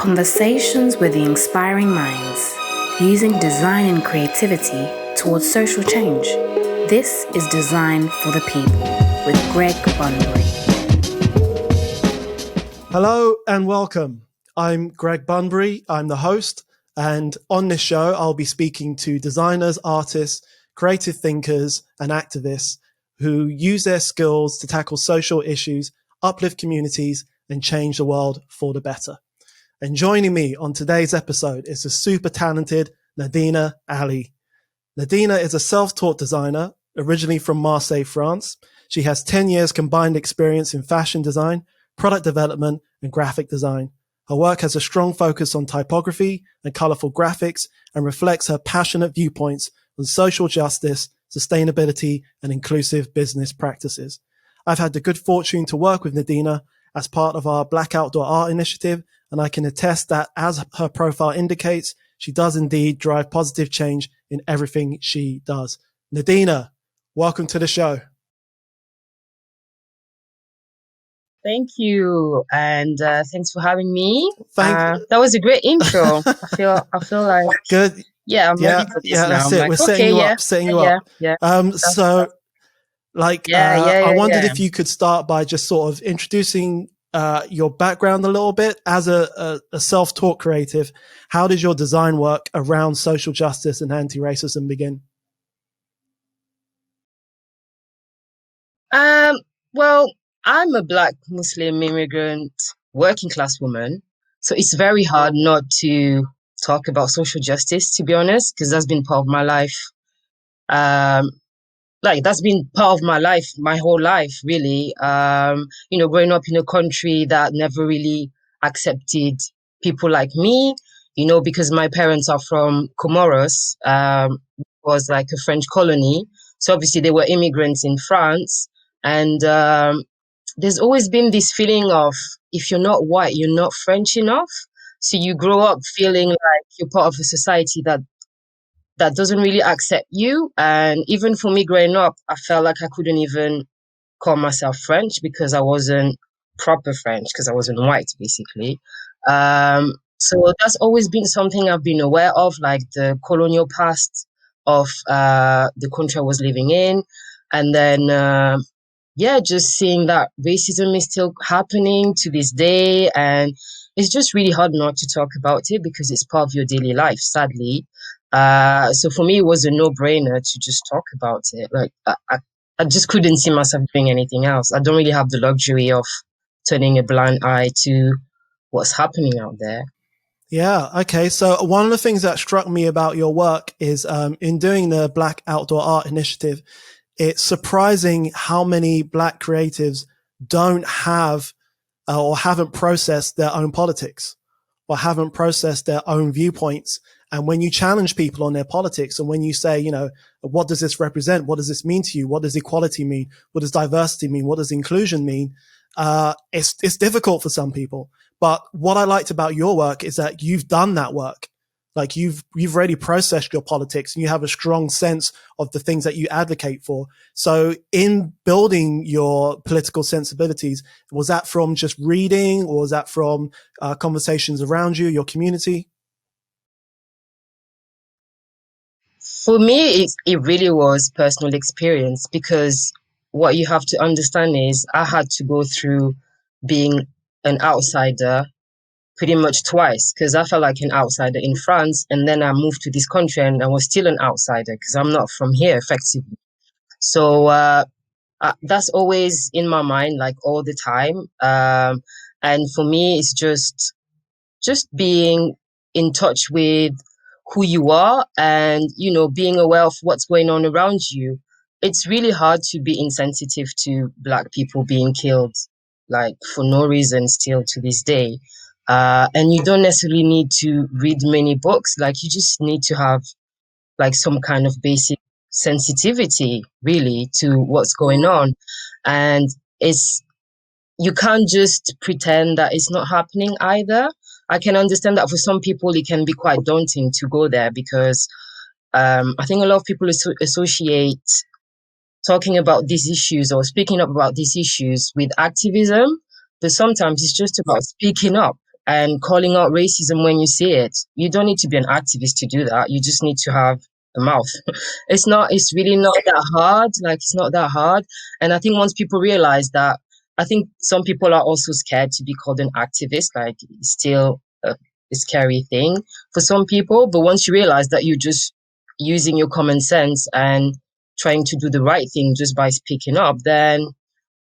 Conversations with the inspiring minds, using design and creativity towards social change. This is Design for the People with Greg Bunbury. Hello and welcome. I'm Greg Bunbury. I'm the host, and on this show, I'll be speaking to designers, artists, creative thinkers, and activists who use their skills to tackle social issues, uplift communities, and change the world for the better. And joining me on today's episode is the super talented Nadina Ali. Nadina is a self-taught designer, originally from Marseille, France. She has 10 years combined experience in fashion design, product development, and graphic design. Her work has a strong focus on typography and colorful graphics and reflects her passionate viewpoints on social justice, sustainability, and inclusive business practices. I've had the good fortune to work with Nadina as part of our Black Outdoor Art initiative, and I can attest that, as her profile indicates, she does indeed drive positive change in everything she does. Nadina, welcome to the show. Thank you, and thanks for having me. That was a great intro. I feel like good. I'm ready for this now. That's it. Like, we're setting you up. I wondered if you could start by just sort of introducing your background a little bit as a self-taught creative. How did your design work around social justice and anti-racism begin? Well, I'm a Black Muslim immigrant working class woman, so it's very hard not to talk about social justice, to be honest, because that's been part of my life. That's been part of my life, my whole life, really. Growing up in a country that never really accepted people like me, because my parents are from Comoros, was like a French colony. So obviously they were immigrants in France. And there's always been this feeling of, if you're not white, you're not French enough. So you grow up feeling like you're part of a society that doesn't really accept you. And even for me growing up, I felt like I couldn't even call myself French because I wasn't proper French, because I wasn't white, basically. So that's always been something I've been aware of, like the colonial past of the country I was living in. And then, just seeing that racism is still happening to this day. And it's just really hard not to talk about it because it's part of your daily life, sadly. So for me, it was a no-brainer to just talk about it. Like, I just couldn't see myself doing anything else. I don't really have the luxury of turning a blind eye to what's happening out there. Yeah. Okay. So one of the things that struck me about your work is, in doing the Black Outdoor Art initiative, it's surprising how many Black creatives don't have or haven't processed their own politics or haven't processed their own viewpoints. And when you challenge people on their politics and when you say, what does this represent? What does this mean to you? What does equality mean? What does diversity mean? What does inclusion mean? It's difficult for some people. But what I liked about your work is that you've done that work. Like you've already processed your politics and you have a strong sense of the things that you advocate for. So in building your political sensibilities, was that from just reading or was that from conversations around you, your community? For me, it really was personal experience, because what you have to understand is I had to go through being an outsider pretty much twice, because I felt like an outsider in France, and then I moved to this country and I was still an outsider because I'm not from here effectively. So that's always in my mind, like all the time. And for me, it's just being in touch with who you are and, being aware of what's going on around you. It's really hard to be insensitive to Black people being killed, like for no reason still to this day. And you don't necessarily need to read many books. Like you just need to have like some kind of basic sensitivity really to what's going on. And you can't just pretend that it's not happening either. I can understand that for some people it can be quite daunting to go there because I think a lot of people associate talking about these issues or speaking up about these issues with activism, but sometimes it's just about speaking up and calling out racism when you see it. You don't need to be an activist to do that. You just need to have a mouth. It's really not that hard. Like, it's not that hard. And I think once people realize that, I think some people are also scared to be called an activist. Like, it's still a scary thing for some people. But once you realize that you're just using your common sense and trying to do the right thing just by speaking up, then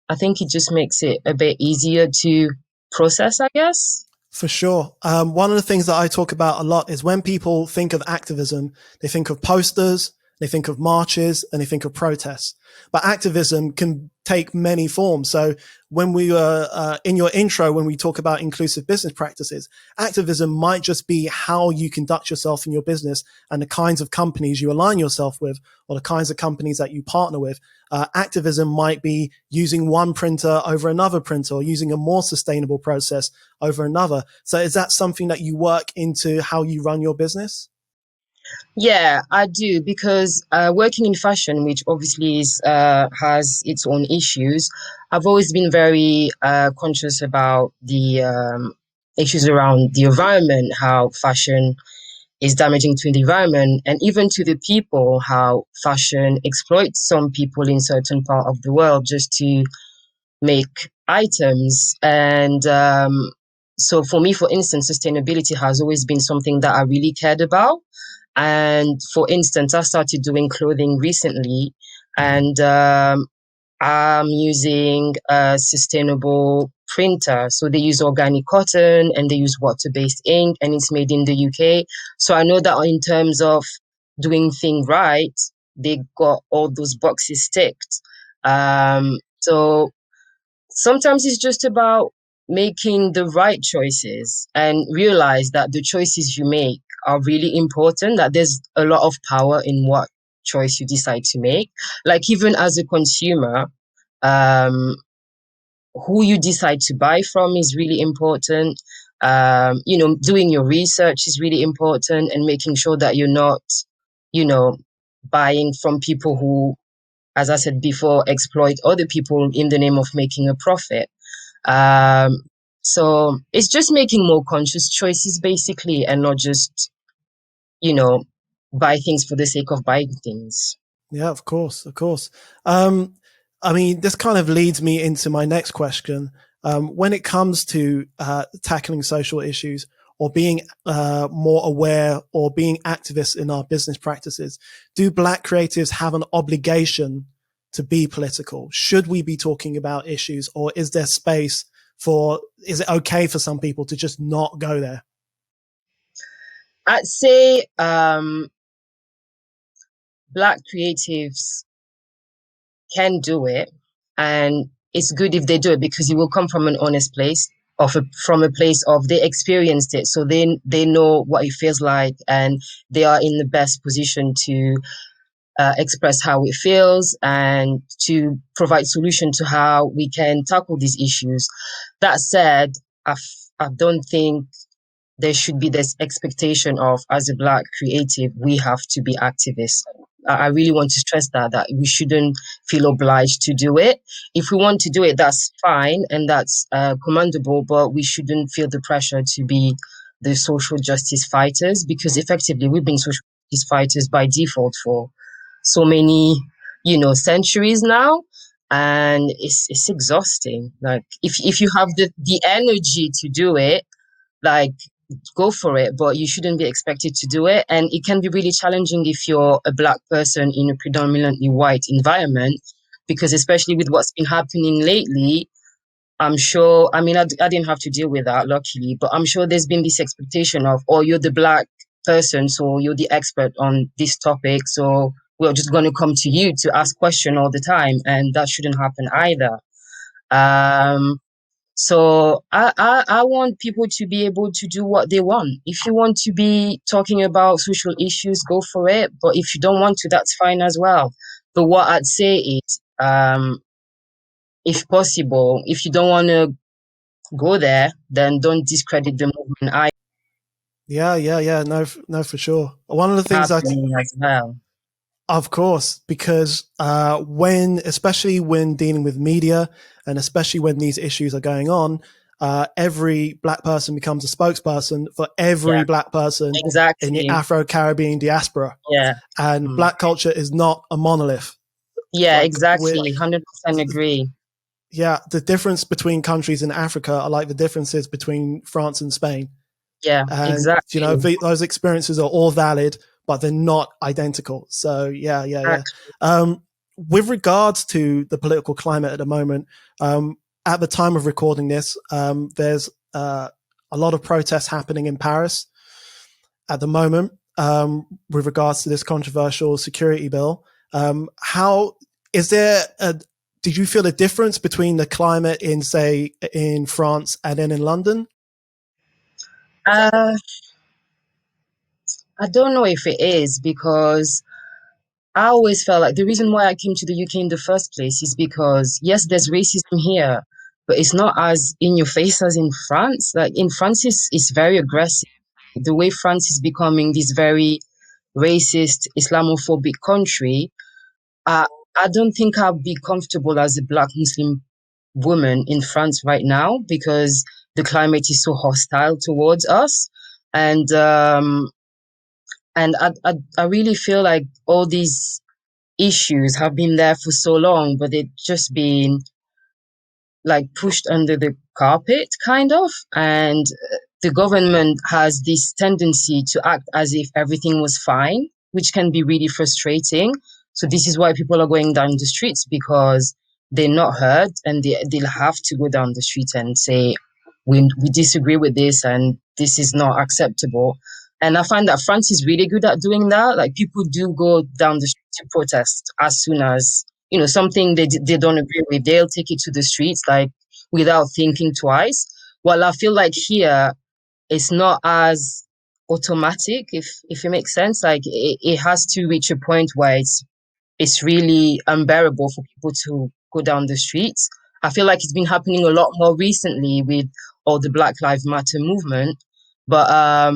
I think it just makes it a bit easier to process, I guess. For sure. One of the things that I talk about a lot is when people think of activism, they think of posters, they think of marches, and they think of protests. But activism can take many forms. So when we were in your intro, when we talk about inclusive business practices, activism might just be how you conduct yourself in your business and the kinds of companies you align yourself with, or the kinds of companies that you partner with. Activism might be using one printer over another printer, or using a more sustainable process over another. So is that something that you work into how you run your business? Yeah, I do, because working in fashion, which obviously has its own issues, I've always been very conscious about the issues around the environment, how fashion is damaging to the environment, and even to the people, how fashion exploits some people in certain part of the world just to make items. And so for me, for instance, sustainability has always been something that I really cared about. And for instance, I started doing clothing recently, and I'm using a sustainable printer. So they use organic cotton and they use water-based ink, and it's made in the UK. So I know that in terms of doing things right, they got all those boxes ticked. So sometimes it's just about making the right choices and realize that the choices you make are really important, that there's a lot of power in what choice you decide to make. Like, even as a consumer, um, who you decide to buy from is really important. Doing your research is really important, and making sure that you're not, you know, buying from people who, as I said before, exploit other people in the name of making a profit. Um, so it's just making more conscious choices, basically, and not just, you know, buy things for the sake of buying things. Yeah, of course, of course. I mean, this kind of leads me into my next question. When it comes to tackling social issues, or being more aware, or being activists in our business practices, do Black creatives have an obligation to be political? Should we be talking about issues, or is there space for, is it okay for some people to just not go there? I'd say Black creatives can do it, and it's good if they do it, because it will come from an honest place, from a place of they experienced it, so they know what it feels like, and they are in the best position to express how it feels and to provide solution to how we can tackle these issues. That said, I don't think there should be this expectation of, as a Black creative, we have to be activists. I really want to stress that we shouldn't feel obliged to do it. If we want to do it, that's fine, and that's commendable, but we shouldn't feel the pressure to be the social justice fighters, because effectively we've been social justice fighters by default for so many, centuries now. And it's exhausting. Like, if you have the energy to do it, like, go for it, but you shouldn't be expected to do it. And it can be really challenging if you're a Black person in a predominantly white environment, because especially with what's been happening lately, I'm sure, I mean, I didn't have to deal with that, luckily, but I'm sure there's been this expectation of, oh, you're the Black person, so you're the expert on this topic, so we're just going to come to you to ask questions all the time. And that shouldn't happen either. So I want people to be able to do what they want. If you want to be talking about social issues, go for it. But if you don't want to, that's fine as well. But what I'd say is, if possible, if you don't want to go there, then don't discredit the movement. I Yeah. No, for sure. One of the things happening as well. Of course, because especially when dealing with media, and especially when these issues are going on, every black person becomes a spokesperson for every black person in the Afro-Caribbean diaspora. Yeah. And black culture is not a monolith. Yeah, exactly. 100% agree. Yeah, the difference between countries in Africa are like the differences between France and Spain. Yeah, and, exactly. You know, those experiences are all valid, but they're not identical. So yeah. With regards to the political climate at the moment, at the time of recording this, there's a lot of protests happening in Paris at the moment with regards to this controversial security bill. Did you feel a difference between the climate in, say, in France and then in London? I don't know if it is, because I always felt like the reason why I came to the UK in the first place is because, yes, there's racism here, but it's not as in your face as in France. Like in France, it's very aggressive. The way France is becoming this very racist, Islamophobic country, I don't think I'll be comfortable as a Black Muslim woman in France right now, because the climate is so hostile towards us. And I really feel like all these issues have been there for so long, but they've just been like pushed under the carpet, kind of. And the government has this tendency to act as if everything was fine, which can be really frustrating. So this is why people are going down the streets, because they're not heard, and they'll have to go down the street and say, we disagree with this, and this is not acceptable. And I find that France is really good at doing that. Like, people do go down the street to protest as soon as, you know, something they don't agree with, they'll take it to the streets, like, without thinking twice. While I feel like here, it's not as automatic, if it makes sense. Like, it has to reach a point where it's really unbearable for people to go down the streets. I feel like it's been happening a lot more recently with all the Black Lives Matter movement, but I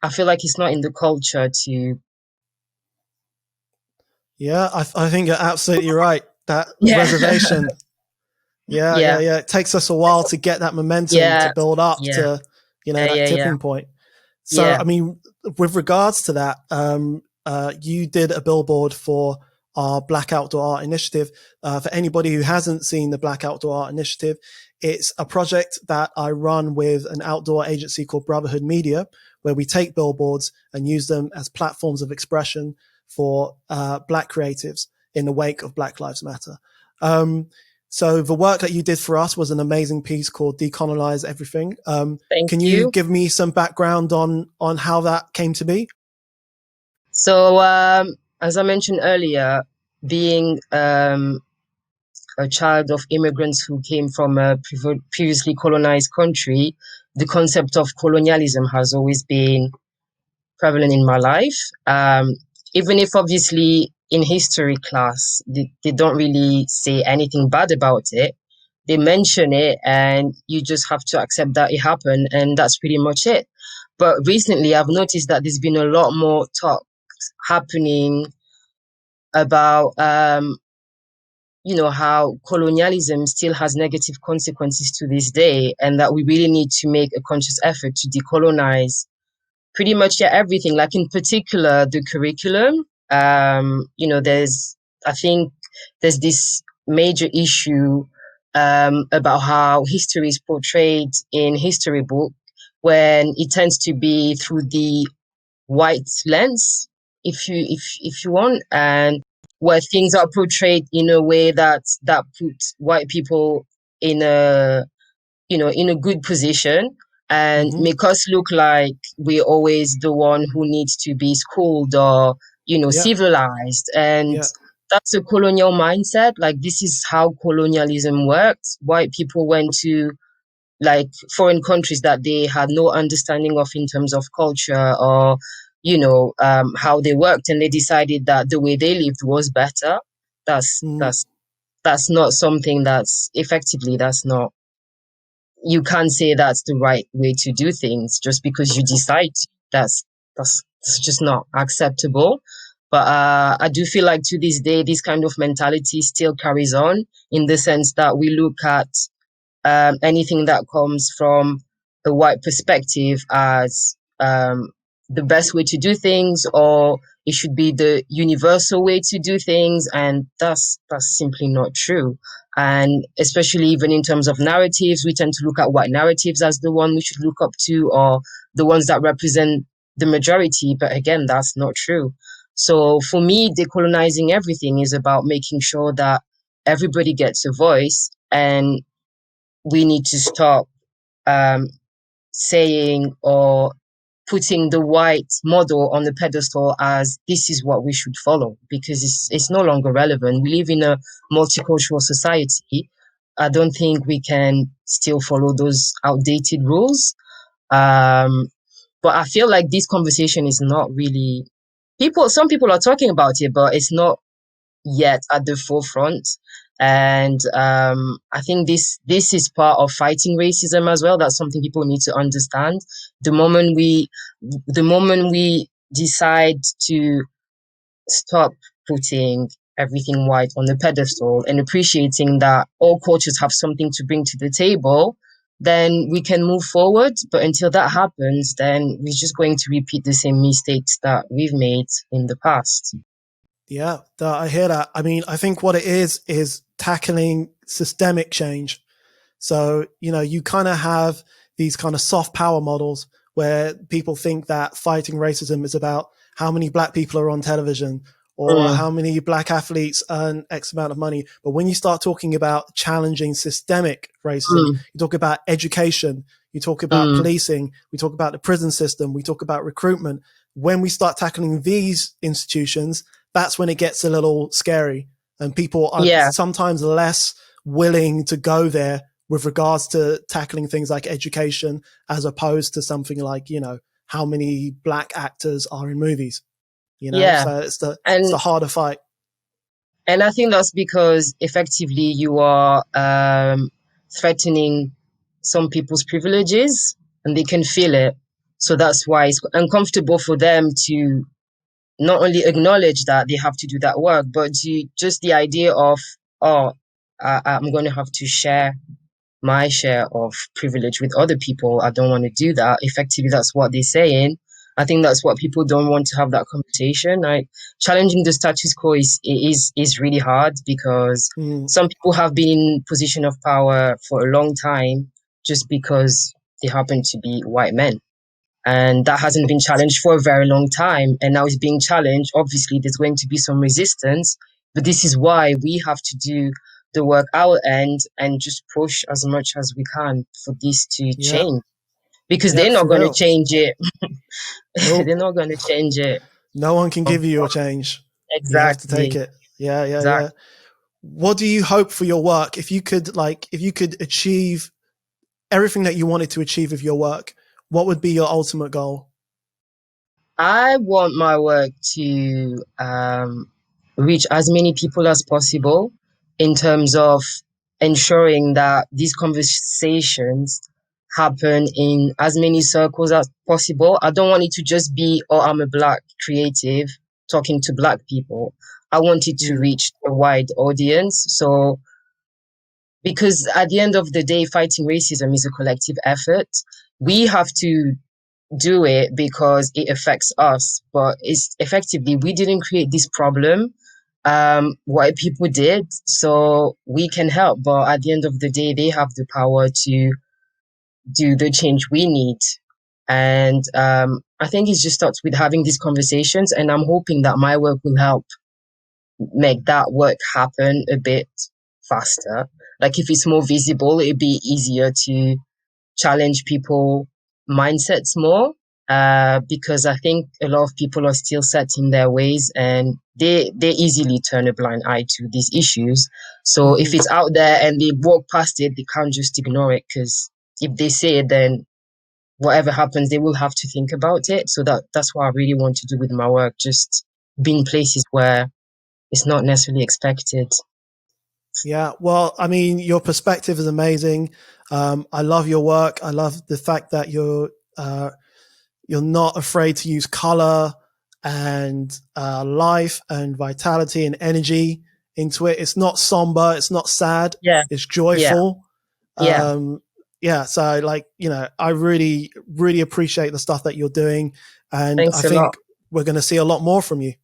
feel like it's not in the culture to. Yeah, I think you're absolutely right. That Yeah. reservation. Yeah. It takes us a while to get that momentum to build up to, you know, that tipping point. So, I mean, with regards to that, you did a billboard for our Black Outdoor Art Initiative. For anybody who hasn't seen the Black Outdoor Art Initiative, it's a project that I run with an outdoor agency called Brotherhood Media, where we take billboards and use them as platforms of expression for Black creatives in the wake of Black Lives Matter. So the work that you did for us was an amazing piece called Decolonize Everything. Can you give me some background on how that came to be? So, as I mentioned earlier, being a child of immigrants who came from a previously colonized country, the concept of colonialism has always been prevalent in my life. Even if obviously in history class, they don't really say anything bad about it. They mention it, and you just have to accept that it happened, and that's pretty much it. But recently, I've noticed that there's been a lot more talk happening about how colonialism still has negative consequences to this day, and that we really need to make a conscious effort to decolonize pretty much everything. Like, in particular, the curriculum. I think there's this major issue about how history is portrayed in history book, when it tends to be through the white lens, if you want, and where things are portrayed in a way that puts white people in a good position, and make us look like we're always the one who needs to be schooled or civilized. And that's a colonial mindset. Like, this is how colonialism works. White people went to, like, foreign countries that they had no understanding of in terms of culture, or how they worked, and they decided that the way they lived was better. That's not something that's effectively, that's not, you can't say that's the right way to do things just because you decide to. That's just not acceptable. But I do feel like to this day, this kind of mentality still carries on, in the sense that we look at anything that comes from a white perspective as the best way to do things, or it should be the universal way to do things, and that's simply not true. And especially even in terms of narratives, we tend to look at white narratives as the one we should look up to, or the ones that represent the majority. But again, that's not true. So for me, decolonizing everything is about making sure that everybody gets a voice, and we need to stop um, saying or putting the white model on the pedestal as this is what we should follow, because it's no longer relevant. We live in a multicultural society. I don't think we can still follow those outdated rules. Um, but I feel like this conversation is not really some people are talking about it, but it's not yet at the forefront. And I think this is part of fighting racism as well. That's something people need to understand. The moment we the moment we decide to stop putting everything white on the pedestal and appreciating that all cultures have something to bring to the table, then we can move forward. But until that happens, then we're just going to repeat the same mistakes that we've made in the past. Yeah, I hear that. I mean, I think what it is tackling systemic change. So, you kind of have these kind of soft power models where people think that fighting racism is about how many black people are on television or how many black athletes earn X amount of money. But when you start talking about challenging systemic racism, you talk about education, you talk about policing, we talk about the prison system, we talk about recruitment. When we start tackling these institutions, that's when it gets a little scary, and people are sometimes less willing to go there with regards to tackling things like education, as opposed to something like, how many black actors are in movies, so it's the harder fight. And I think that's because effectively you are threatening some people's privileges, and they can feel it. So that's why it's uncomfortable for them to not only acknowledge that they have to do that work, but just the idea of, I'm going to have to share my share of privilege with other people. I don't want to do that. Effectively, that's what they're saying. I think that's what people don't want to have that conversation. Like, challenging the status quo is really hard, because some people have been in position of power for a long time just because they happen to be white men. And that hasn't been challenged for a very long time. And now it's being challenged. Obviously, there's going to be some resistance, but this is why we have to do the work our end and just push as much as we can for this to change. Because they're not going to change it. Nope. They're not going to change it. No one can give you your change. Exactly. You have to take it. Yeah. What do you hope for your work? If you could achieve everything that you wanted to achieve with your work, what would be your ultimate goal? I want my work to reach as many people as possible, in terms of ensuring that these conversations happen in as many circles as possible. I don't want it to just be, I'm a black creative talking to black people. I want it to reach a wide audience. So, because at the end of the day, fighting racism is a collective effort. We have to do it because it affects us, but it's effectively, we didn't create this problem. White people did, so we can help, but at the end of the day, they have the power to do the change we need. And I think it just starts with having these conversations, and I'm hoping that my work will help make that work happen a bit faster. Like, if it's more visible, it'd be easier to challenge people mindsets more, because I think a lot of people are still set in their ways, and they easily turn a blind eye to these issues. So if it's out there and they walk past it, they can't just ignore it, because if they say it, then whatever happens, they will have to think about it. So that's what I really want to do with my work, just be in places where it's not necessarily expected. Yeah, well, I mean, your perspective is amazing. I love your work. I love the fact that you're not afraid to use color and life and vitality and energy into it. It's not somber. It's not sad. Yeah. It's joyful. Yeah. Yeah, so like, I really, really appreciate the stuff that you're doing, and I Thanks a lot. think we're going to see a lot more from you.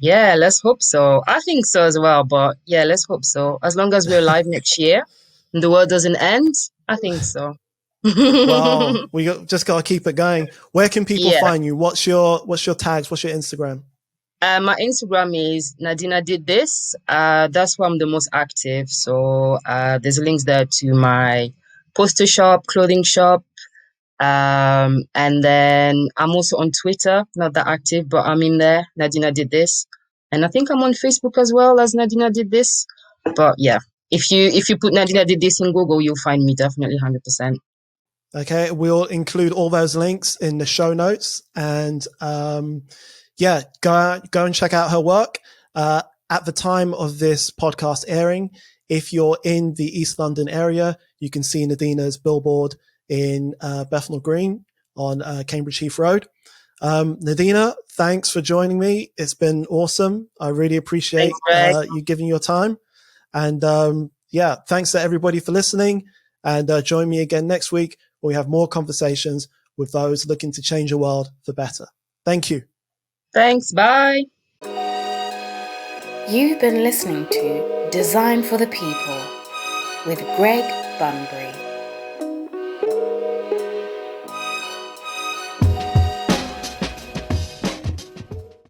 Yeah, let's hope so. I think so as well, but yeah, let's hope so. As long as we're alive next year and the world doesn't end, I think so. Well, just got to keep it going. Where can people Yeah. find you? What's your tags? What's your Instagram? My Instagram is Nadina did this. That's where I'm the most active. So there's links there to my poster shop, clothing shop. And then I'm also on Twitter, not that active, but I'm in there. Nadina did this. And I think I'm on Facebook as well as Nadina did this. But yeah, if you put Nadina did this in Google, you'll find me definitely 100%. Okay, we'll include all those links in the show notes, and yeah, go and check out her work. At the time of this podcast airing, if you're in the East London area, you can see Nadina's billboard in Bethnal Green on Cambridge Heath Road. Nadina, thanks for joining me. It's been awesome. I really appreciate Thanks, Greg. you giving your time. And yeah, thanks to everybody for listening. And join me again next week where we have more conversations with those looking to change the world for better. Thank you. Thanks. Bye. You've been listening to Design for the People with Greg Bunbury.